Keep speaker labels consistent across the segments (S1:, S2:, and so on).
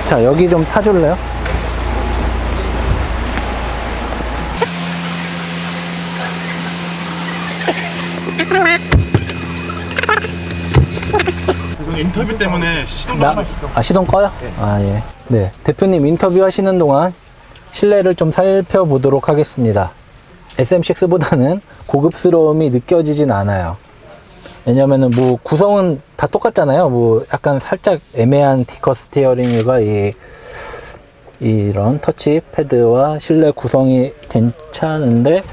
S1: 자, 여기 좀 타줄래요?
S2: 이건 인터뷰 때문에 시동도 한 번씩
S1: 시동 꺼요?
S2: 네.
S1: 아, 예. 네. 대표님 인터뷰 하시는 동안 실내를 좀 살펴보도록 하겠습니다. SM6보다는 고급스러움이 느껴지진 않아요. 왜냐면은 뭐 구성은 다 똑같잖아요. 뭐 약간 살짝 애매한 디커 스티어링과 이런 터치 패드와 실내 구성이 괜찮은데,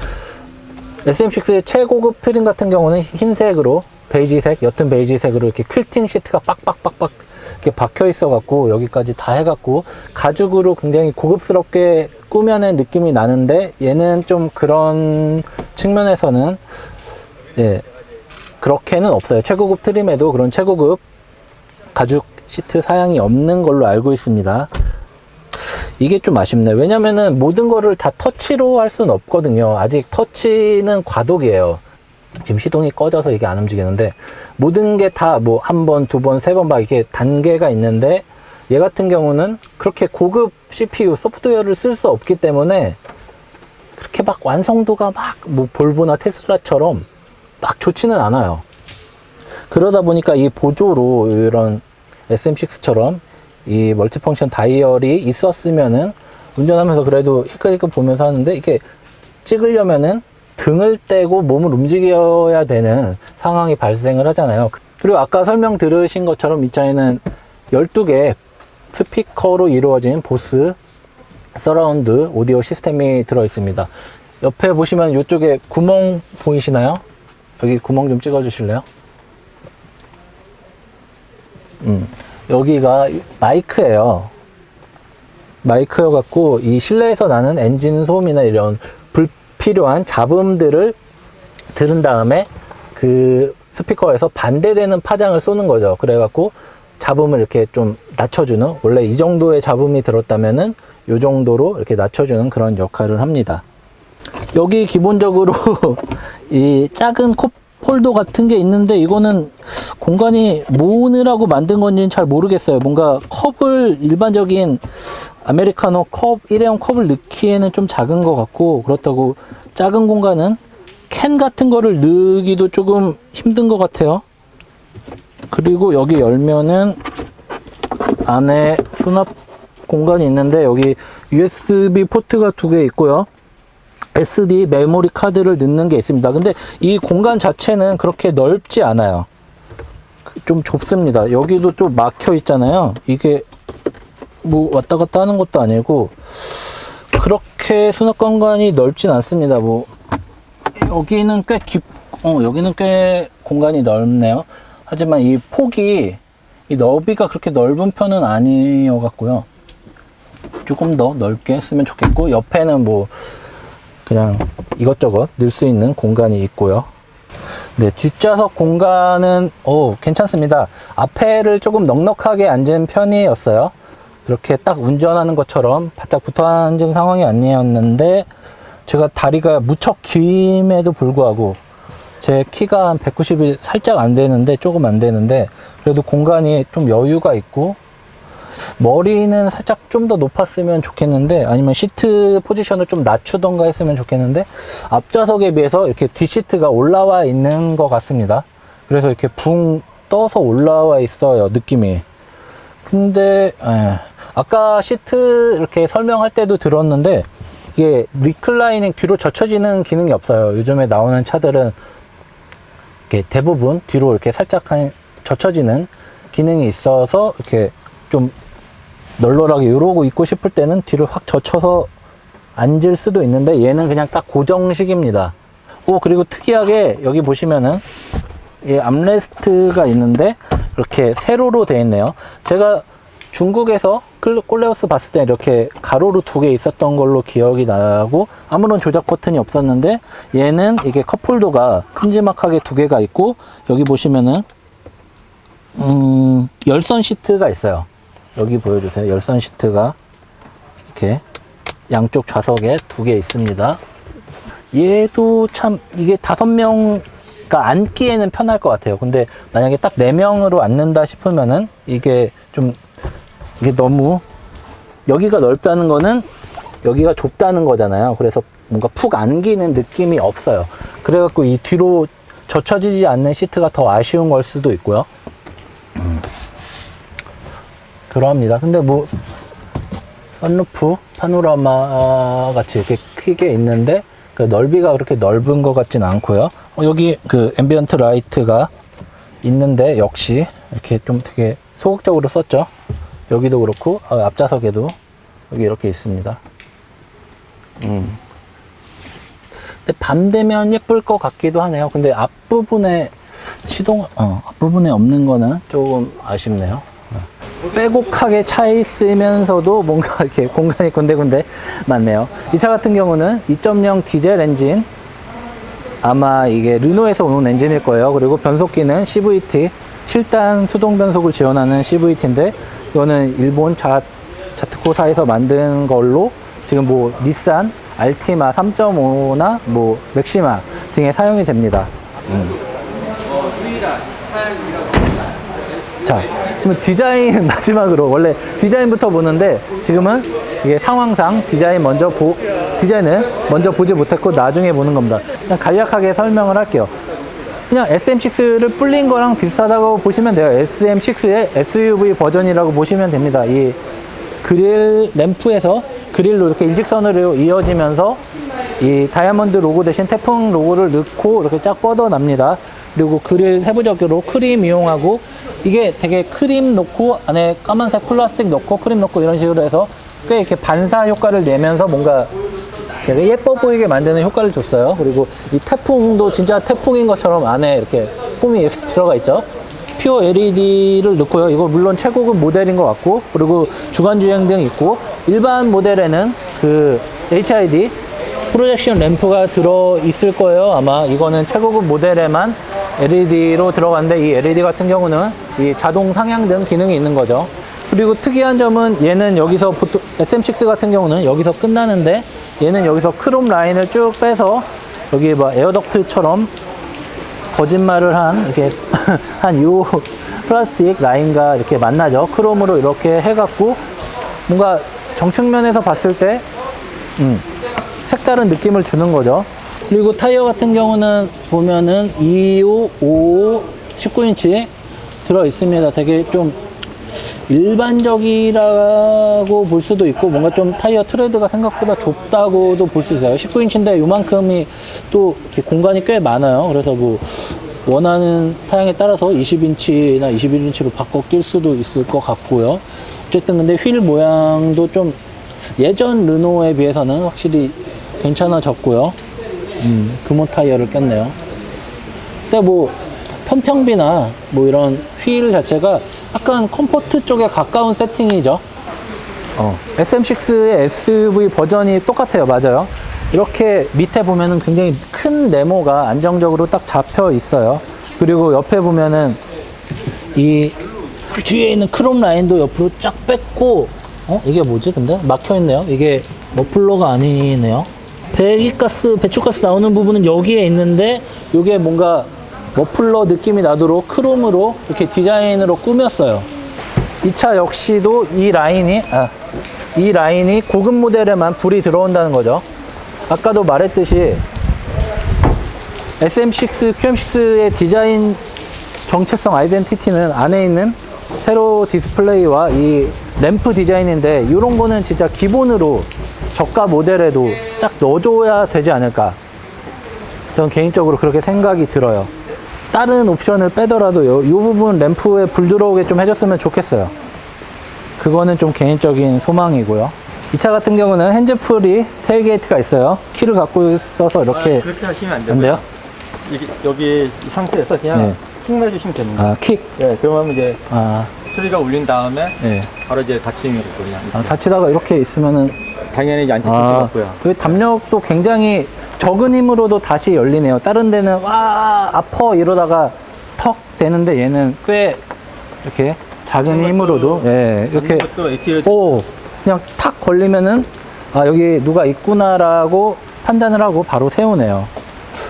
S1: SM6의 최고급 트림 같은 경우는 흰색으로 베이지색, 옅은 베이지색으로 이렇게 퀼팅 시트가 빡빡빡빡 이렇게 박혀 있어 갖고 여기까지 다 해갖고 가죽으로 굉장히 고급스럽게 꾸며낸 느낌이 나는데, 얘는 좀 그런 측면에서는 예, 그렇게는 없어요. 최고급 트림에도 그런 최고급 가죽 시트 사양이 없는 걸로 알고 있습니다. 이게 좀 아쉽네요. 왜냐면은 모든 거를 다 터치로 할 수는 없거든요. 아직 터치는 과도기예요. 지금 시동이 꺼져서 이게 안 움직이는데, 모든 게 다 뭐 한 번, 두 번, 세 번 막 이렇게 단계가 있는데, 얘 같은 경우는 그렇게 고급 CPU 소프트웨어를 쓸 수 없기 때문에 그렇게 막 완성도가 막 뭐 볼보나 테슬라처럼 막 좋지는 않아요. 그러다 보니까 이 보조로 이런 SM6처럼 이 멀티펑션 다이얼이 있었으면은 운전하면서 그래도 힐끗힐끗 보면서 하는데, 이게 찍으려면은 등을 떼고 몸을 움직여야 되는 상황이 발생을 하잖아요. 그리고 아까 설명 들으신 것처럼 이 차에는 12개 스피커로 이루어진 보스 서라운드 오디오 시스템이 들어 있습니다. 옆에 보시면 이쪽에 구멍 보이시나요? 여기 구멍 좀 찍어 주실래요? 여기가 마이크예요. 마이크여 갖고 이 실내에서 나는 엔진 소음이나 이런 불필요한 잡음들을 들은 다음에 그 스피커에서 반대되는 파장을 쏘는 거죠. 그래 갖고 잡음을 이렇게 좀 낮춰주는, 원래 이 정도의 잡음이 들었다면은 이 정도로 이렇게 낮춰주는 그런 역할을 합니다. 여기 기본적으로 이 작은 컵홀더 같은 게 있는데, 이거는 공간이 모으느라고 만든 건지는 잘 모르겠어요. 뭔가 컵을, 일반적인 아메리카노 컵, 일회용 컵을 넣기에는 좀 작은 것 같고, 그렇다고 작은 공간은 캔 같은 거를 넣기도 조금 힘든 것 같아요. 그리고 여기 열면은 안에 수납 공간이 있는데, 여기 USB 포트가 2개 있고요. SD 메모리 카드를 넣는 게 있습니다. 근데 이 공간 자체는 그렇게 넓지 않아요. 좀 좁습니다. 여기도 좀 막혀 있잖아요. 이게 뭐 왔다 갔다 하는 것도 아니고 그렇게 수납 공간이 넓진 않습니다. 뭐 여기는 꽤 여기는 꽤 공간이 넓네요. 하지만 이 폭이, 이 너비가 그렇게 넓은 편은 아니어 갖고요. 조금 더 넓게 쓰면 좋겠고, 옆에는 뭐 그냥 이것저것 넣을 수 있는 공간이 있고요. 네, 뒷좌석 공간은 괜찮습니다. 앞에를 조금 넉넉하게 앉은 편이었어요. 그렇게 딱 운전하는 것처럼 바짝 붙어 앉은 상황이 아니었는데, 제가 다리가 무척 김에도 불구하고 제 키가 한 190이 살짝 안 되는데, 조금 안 되는데, 그래도 공간이 좀 여유가 있고, 머리는 살짝 좀 더 높았으면 좋겠는데, 아니면 시트 포지션을 좀 낮추던가 했으면 좋겠는데, 앞좌석에 비해서 이렇게 뒷시트가 올라와 있는 것 같습니다. 그래서 이렇게 붕 떠서 올라와 있어요, 느낌이. 근데 아까 시트 이렇게 설명할 때도 들었는데, 이게 리클라이닝, 뒤로 젖혀지는 기능이 없어요. 요즘에 나오는 차들은 이렇게 대부분 뒤로 이렇게 살짝 젖혀지는 기능이 있어서 이렇게 좀 널널하게 이러고 있고 싶을 때는 뒤로 확 젖혀서 앉을 수도 있는데, 얘는 그냥 딱 고정식입니다. 그리고 특이하게 여기 보시면은 이 암레스트가 있는데 이렇게 세로로 되어 있네요. 제가 중국에서 콜레오스 봤을 때 이렇게 가로로 2개 있었던 걸로 기억이 나고, 아무런 조작 버튼이 없었는데, 얘는 이게 컵홀더가 큼지막하게 2개가 있고, 여기 보시면은 열선 시트가 있어요. 여기 보여주세요. 열선 시트가 이렇게 양쪽 좌석에 2개 있습니다. 얘도 참, 이게 5명가 앉기에는 편할 것 같아요. 근데 만약에 딱 4명으로 앉는다 싶으면은 이게 너무 여기가 넓다는 거는 여기가 좁다는 거잖아요. 그래서 뭔가 푹 안기는 느낌이 없어요. 그래갖고 이 뒤로 젖혀지지 않는 시트가 더 아쉬운 걸 수도 있고요. 그러합니다. 근데 뭐 선루프 파노라마 같이 이렇게 크게 있는데 그 넓이가 그렇게 넓은 것 같진 않고요. 여기 그 앰비언트 라이트가 있는데 역시 이렇게 좀 되게 소극적으로 썼죠. 여기도 그렇고 앞좌석에도 여기 이렇게 있습니다. 근데 밤 되면 예쁠 것 같기도 하네요. 근데 앞부분에 앞부분에 없는 거는 조금 아쉽네요. 빼곡하게 차 있으면서도 뭔가 이렇게 공간이 군데군데 많네요. 이 차 같은 경우는 2.0 디젤 엔진, 아마 이게 르노에서 온 엔진일 거예요. 그리고 변속기는 CVT 7단 수동 변속을 지원하는 CVT인데 이거는 일본 자트코사에서 만든 걸로 지금 뭐 닛산 알티마 3.5나 뭐 맥시마 등에 사용이 됩니다. 자, 그럼 디자인 마지막으로 원래 디자인부터 보는데 지금은 이게 상황상 디자인을 먼저 보지 못했고 나중에 보는 겁니다. 그냥 간략하게 설명을 할게요. 그냥 SM6를 불린 거랑 비슷하다고 보시면 돼요. SM6의 SUV 버전이라고 보시면 됩니다. 이 그릴 램프에서 그릴로 이렇게 일직선으로 이어지면서 이 다이아몬드 로고 대신 태풍 로고를 넣고 이렇게 쫙 뻗어납니다. 그리고 그릴 세부적으로 크림 이용하고 이게 되게 크림 넣고 안에 까만색 플라스틱 넣고 크림 넣고 이런 식으로 해서 꽤 이렇게 반사 효과를 내면서 뭔가 되게 예뻐 보이게 만드는 효과를 줬어요. 그리고 이 태풍도 진짜 태풍인 것처럼 안에 이렇게 폼이 이렇게 들어가 있죠. 퓨어 LED를 넣고요. 이거 물론 최고급 모델인 것 같고, 그리고 주간주행 등 있고, 일반 모델에는 그 HID 프로젝션 램프가 들어 있을 거예요. 아마 이거는 최고급 모델에만 LED로 들어가는데, 이 LED 같은 경우는 이 자동 상향등 기능이 있는 거죠. 그리고 특이한 점은 얘는 여기서 보통 SM6 같은 경우는 여기서 끝나는데, 얘는 여기서 크롬 라인을 쭉 빼서 여기 뭐 에어덕트처럼 거짓말을 한 이렇게 한 요 플라스틱 라인과 이렇게 만나죠. 크롬으로 이렇게 해갖고 뭔가 정측면에서 봤을 때 색다른 느낌을 주는 거죠. 그리고 타이어 같은 경우는 보면은 25, 55, 19인치 들어 있습니다. 되게 좀 일반적이라고 볼 수도 있고, 뭔가 좀 타이어 트레드가 생각보다 좁다고도 볼 수 있어요. 19인치인데 요만큼이 또 이렇게 공간이 꽤 많아요. 그래서 뭐 원하는 사양에 따라서 20인치나 21인치로 바꿔 낄 수도 있을 것 같고요. 어쨌든 근데 휠 모양도 좀 예전 르노에 비해서는 확실히 괜찮아졌고요. 금호 타이어를 꼈네요. 근데 뭐 편평비나 뭐 이런 휠 자체가 약간 컴포트 쪽에 가까운 세팅이죠. SM6의 SUV 버전이 똑같아요. 맞아요. 이렇게 밑에 보면은 굉장히 큰 네모가 안정적으로 딱 잡혀 있어요. 그리고 옆에 보면은 이 뒤에 있는 크롬 라인도 옆으로 쫙 뺐고, 이게 뭐지? 근데 막혀 있네요. 이게 머플러가 아니네요. 배기가스, 배출가스 나오는 부분은 여기에 있는데, 이게 뭔가 머플러 느낌이 나도록 크롬으로 이렇게 디자인으로 꾸몄어요. 이 차 역시도 이 라인이 고급 모델에만 불이 들어온다는 거죠. 아까도 말했듯이 SM6, QM6의 디자인 정체성 아이덴티티는 안에 있는 세로 디스플레이와 이 램프 디자인인데, 이런 거는 진짜 기본으로 저가 모델에도 쫙 넣어줘야 되지 않을까. 저는 개인적으로 그렇게 생각이 들어요. 다른 옵션을 빼더라도 이 부분 램프에 불 들어오게 좀 해줬으면 좋겠어요. 그거는 좀 개인적인 소망이고요. 이 차 같은 경우는 핸즈프리 테일게이트가 있어요. 키를 갖고 있어서 이렇게.
S3: 그렇게 하시면 안
S1: 안
S3: 되고요.
S1: 돼요?
S3: 이게 여기 이 상태에서 그냥 킥 내주시면 됩니다.
S1: 킥.
S3: 네, 그러면 이제
S1: 아,
S3: 소리가 울린 다음에
S1: 네.
S3: 바로 이제 닫히는 거고요.
S1: 다치다가 이렇게 있으면은.
S3: 당연히 이제 안 닫힐 수가 없고요.
S1: 그 담력도 굉장히 적은 힘으로도 다시 열리네요. 다른 데는 와 아퍼 이러다가 턱 되는데, 얘는 꽤 이렇게 작은 힘으로도 이렇게 그냥 탁 걸리면은 여기 누가 있구나라고 판단을 하고 바로 세우네요.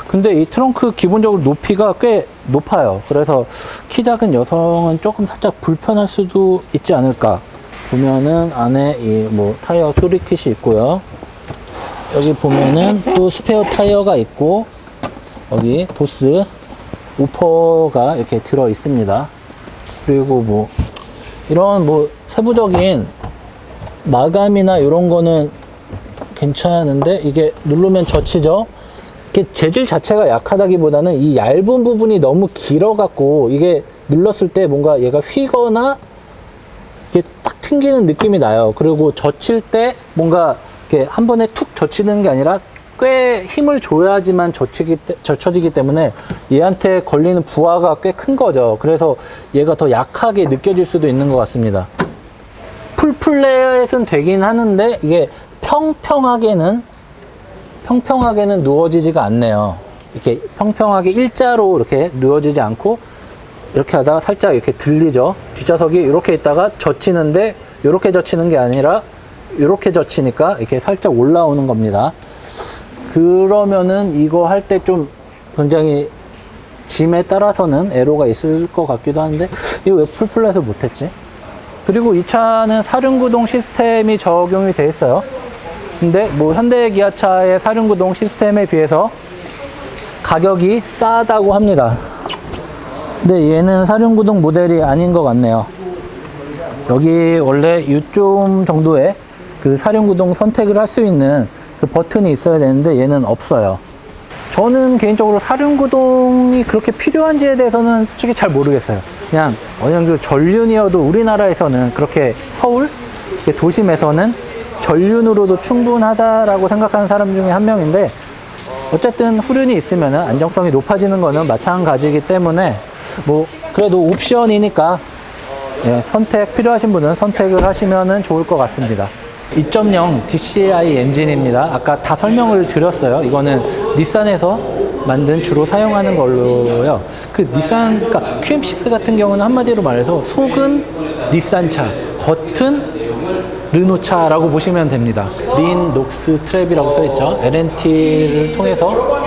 S1: 근데 이 트렁크 기본적으로 높이가 꽤 높아요. 그래서 키 작은 여성은 조금 살짝 불편할 수도 있지 않을까. 보면은 안에 이 뭐 타이어 토리킷이 있고요. 여기 보면은 또 스페어 타이어가 있고, 여기 보스 우퍼가 이렇게 들어 있습니다. 그리고 뭐 이런 뭐 세부적인 마감이나 이런 거는 괜찮은데, 이게 누르면 젖히죠. 이게 재질 자체가 약하다기보다는 이 얇은 부분이 너무 길어 갖고 이게 눌렀을 때 뭔가 얘가 휘거나 이게 딱 튕기는 느낌이 나요. 그리고 젖힐 때 뭔가 이렇게 한 번에 툭 젖히는 게 아니라 꽤 힘을 줘야지만 젖혀지기 때문에 얘한테 걸리는 부하가 꽤 큰 거죠. 그래서 얘가 더 약하게 느껴질 수도 있는 것 같습니다. 풀플랫은 되긴 하는데 이게 평평하게는 누워지지가 않네요. 이렇게 평평하게 일자로 이렇게 누워지지 않고 이렇게 하다가 살짝 이렇게 들리죠. 뒷좌석이 이렇게 있다가 젖히는데 이렇게 젖히는 게 아니라 이렇게 젖히니까 이렇게 살짝 올라오는 겁니다. 그러면은 이거 할 때 좀 굉장히 짐에 따라서는 애로가 있을 것 같기도 한데, 이거 왜 풀플랫을 못했지? 그리고 이 차는 사륜구동 시스템이 적용이 돼 있어요. 근데 뭐 현대 기아차의 사륜구동 시스템에 비해서 가격이 싸다고 합니다. 근데 얘는 사륜구동 모델이 아닌 것 같네요. 여기 원래 이좀 정도의 그 사륜구동 선택을 할 수 있는 그 버튼이 있어야 되는데 얘는 없어요. 저는 개인적으로 사륜구동이 그렇게 필요한지에 대해서는 솔직히 잘 모르겠어요. 그냥 어느 정도 전륜이어도 우리나라에서는 그렇게 서울 도심에서는 전륜으로도 충분하다라고 생각하는 사람 중에 한 명인데, 어쨌든 후륜이 있으면 안정성이 높아지는 거는 마찬가지이기 때문에 뭐 그래도 옵션이니까 필요하신 분은 선택을 하시면 좋을 것 같습니다. 2.0 DCI 엔진입니다. 아까 다 설명을 드렸어요. 이거는 닛산에서 만든 주로 사용하는 걸로요. 그 닛산, 그러니까 QM6 같은 경우는 한마디로 말해서 속은 닛산차, 겉은 르노차라고 보시면 됩니다. 린 녹스 트랩이라고 써있죠. LNT를 통해서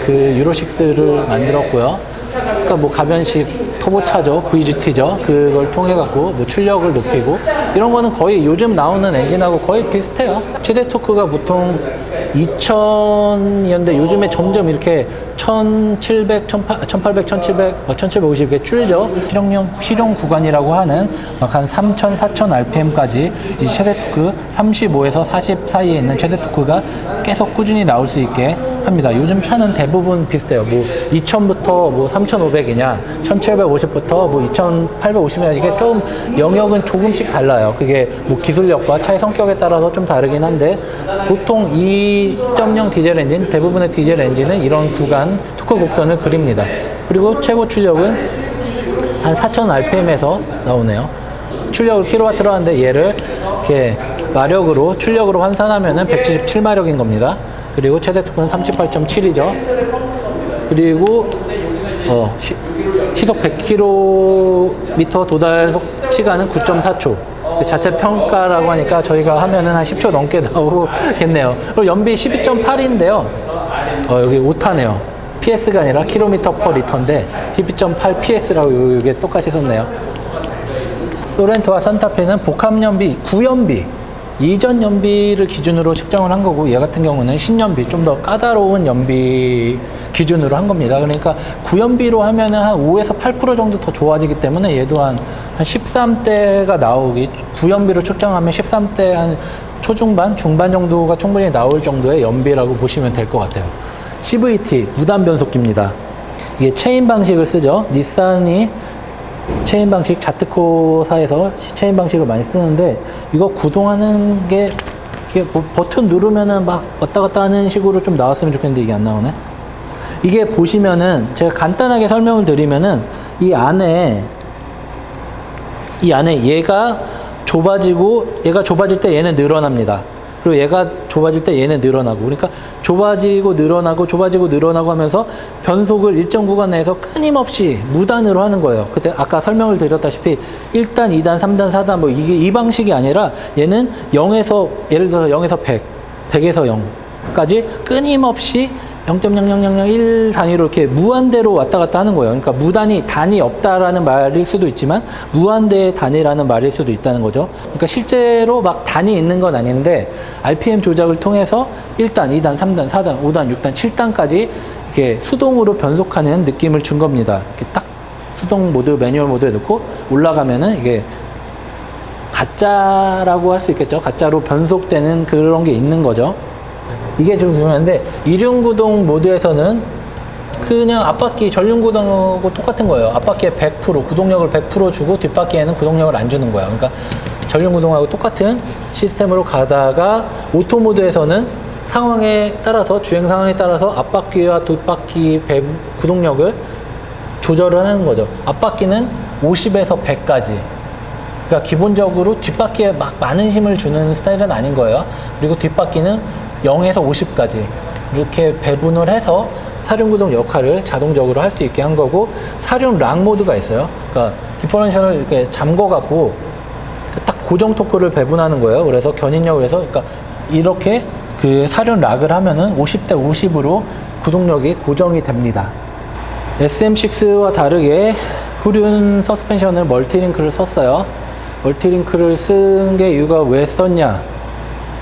S1: 그 유로6를 만들었고요. 그러니까 뭐 가변식 터보차죠, VGT죠. 그걸 통해 갖고 뭐 출력을 높이고, 이런 거는 거의 요즘 나오는 엔진하고 거의 비슷해요. 최대 토크가 보통 2000이었는데 요즘에 점점 이렇게 1700, 1800, 1700, 1750 이렇게 줄죠. 실용 구간이라고 하는 막 한 3000, 4000 RPM까지 이 최대 토크 35에서 40 사이에 있는 최대 토크가 계속 꾸준히 나올 수 있게 합니다. 요즘 차는 대부분 비슷해요. 뭐 2000부터 뭐 3500이냐, 1750부터 뭐 2850이냐, 이게 좀 영역은 조금씩 달라요. 그게 뭐 기술력과 차의 성격에 따라서 좀 다르긴 한데, 보통 2.0 디젤 엔진, 대부분의 디젤 엔진은 이런 구간 토크 곡선을 그립니다. 그리고 최고 출력은 한 4000 RPM에서 나오네요. 출력을 킬로와트로 하는데 얘를 이렇게 마력으로, 출력으로 환산하면은 177마력인 겁니다. 그리고 최대 토크는 38.7이죠. 그리고 시속 100km 도달 시간은 9.4초. 자체 평가라고 하니까 저희가 하면은 한 10초 넘게 나오겠네요. 그리고 연비 12.8인데요. 여기 오타네요. PS가 아니라 킬로미터 퍼 리터인데 12.8 PS라고 이게 똑같이 썼네요. 소렌토와 산타페는 복합 연비, 구연비, 이전 연비를 기준으로 측정을 한 거고, 얘 같은 경우는 신연비, 좀 더 까다로운 연비 기준으로 한 겁니다. 그러니까 구연비로 하면은 한 5에서 8% 정도 더 좋아지기 때문에 얘도 한 13대가 나오기, 구연비로 측정하면 13대 한 초중반, 중반 정도가 충분히 나올 정도의 연비라고 보시면 될 것 같아요. CVT, 무단 변속기입니다. 이게 체인 방식을 쓰죠. 닛산이 체인 방식, 자트코사에서 체인 방식을 많이 쓰는데, 이거 구동하는 게 이게 뭐 버튼 누르면은 막 왔다 갔다 하는 식으로 좀 나왔으면 좋겠는데 이게 안 나오네. 이게 보시면은 제가 간단하게 설명을 드리면은 이 안에 얘가 좁아질 때 얘는 늘어납니다. 그리고 얘가 좁아질 때 얘는 늘어나고, 그러니까 좁아지고 늘어나고 하면서 변속을 일정 구간 내에서 끊임없이 무단으로 하는 거예요. 그때 아까 설명을 드렸다시피 1단, 2단, 3단, 4단 뭐 이게 이 방식이 아니라 얘는 0에서, 예를 들어서 0에서 100, 100에서 0까지 끊임없이 0.00001 단위로 이렇게 무한대로 왔다 갔다 하는 거예요. 그러니까 무단위, 단위 없다라는 말일 수도 있지만 무한대의 단위라는 말일 수도 있다는 거죠. 그러니까 실제로 막 단위 있는 건 아닌데 RPM 조작을 통해서 1단, 2단, 3단, 4단, 5단, 6단, 7단까지 이렇게 수동으로 변속하는 느낌을 준 겁니다. 이렇게 딱 수동 모드, 매뉴얼 모드에 넣고 올라가면은 이게 가짜라고 할 수 있겠죠. 가짜로 변속되는 그런 게 있는 거죠. 이게 좀 중요한데 이륜구동 모드에서는 그냥 앞바퀴 전륜구동하고 똑같은 거예요. 앞바퀴에 100% 구동력을 100% 주고 뒷바퀴에는 구동력을 안 주는 거예요. 그러니까 전륜구동하고 똑같은 시스템으로 가다가 오토 모드에서는 상황에 따라서 주행 상황에 따라서 앞바퀴와 뒷바퀴 구동력을 조절을 하는 거죠. 앞바퀴는 50에서 100까지. 그러니까 기본적으로 뒷바퀴에 막 많은 힘을 주는 스타일은 아닌 거예요. 그리고 뒷바퀴는 0에서 50까지 이렇게 배분을 해서 사륜구동 역할을 자동적으로 할 수 있게 한 거고, 사륜 락 모드가 있어요. 그러니까 디퍼런셜을 이렇게 잠궈갖고 딱 고정 토크를 배분하는 거예요. 그래서 견인력을 해서, 그러니까 이렇게 그 사륜 락을 하면은 50대 50으로 구동력이 고정이 됩니다. SM6와 다르게 후륜 서스펜션을 멀티링크를 썼어요. 멀티링크를 쓴 게 이유가 왜 썼냐?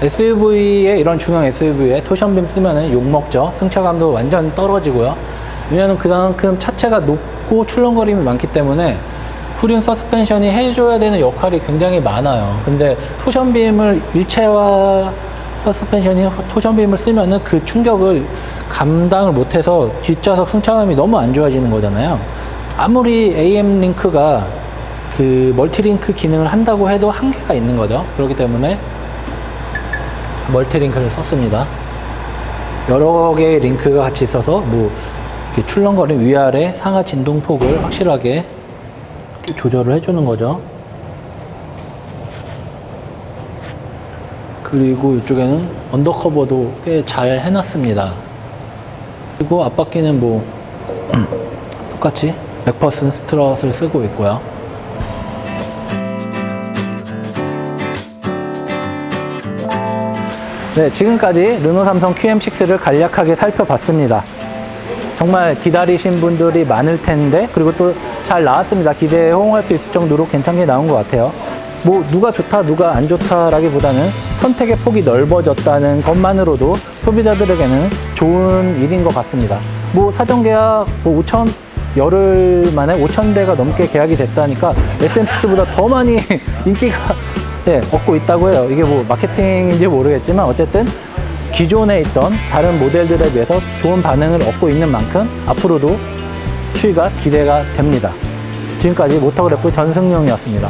S1: SUV에, 이런 중형 SUV에 토션빔 쓰면은 욕먹죠. 승차감도 완전 떨어지고요. 왜냐면 그만큼 차체가 높고 출렁거림이 많기 때문에 후륜 서스펜션이 해줘야 되는 역할이 굉장히 많아요. 근데 토션빔을, 일체화 서스펜션이 토션빔을 쓰면은 그 충격을 감당을 못해서 뒷좌석 승차감이 너무 안 좋아지는 거잖아요. 아무리 AM 링크가 그 멀티링크 기능을 한다고 해도 한계가 있는 거죠. 그렇기 때문에 멀티링크를 썼습니다. 여러 개의 링크가 같이 있어서 뭐 이렇게 출렁거림 위아래 상하 진동폭을 확실하게 조절을 해주는 거죠. 그리고 이쪽에는 언더커버도 꽤 잘 해놨습니다. 그리고 앞바퀴는 뭐 똑같이 맥퍼슨 스트럿을 쓰고 있고요. 네, 지금까지 르노 삼성 QM6를 간략하게 살펴봤습니다. 정말 기다리신 분들이 많을 텐데, 그리고 또 잘 나왔습니다. 기대에 호응할 수 있을 정도로 괜찮게 나온 것 같아요. 뭐 누가 좋다 누가 안 좋다라기보다는 선택의 폭이 넓어졌다는 것만으로도 소비자들에게는 좋은 일인 것 같습니다. 뭐 사전 계약 뭐 5천, 열흘 만에 5,000대가 넘게 계약이 됐다니까 SM6보다 더 많이 인기가 얻고 있다고 해요. 이게 뭐 마케팅인지 모르겠지만 어쨌든 기존에 있던 다른 모델들에 비해서 좋은 반응을 얻고 있는 만큼 앞으로도 추이가 기대가 됩니다. 지금까지 모터그래프 전승용이었습니다.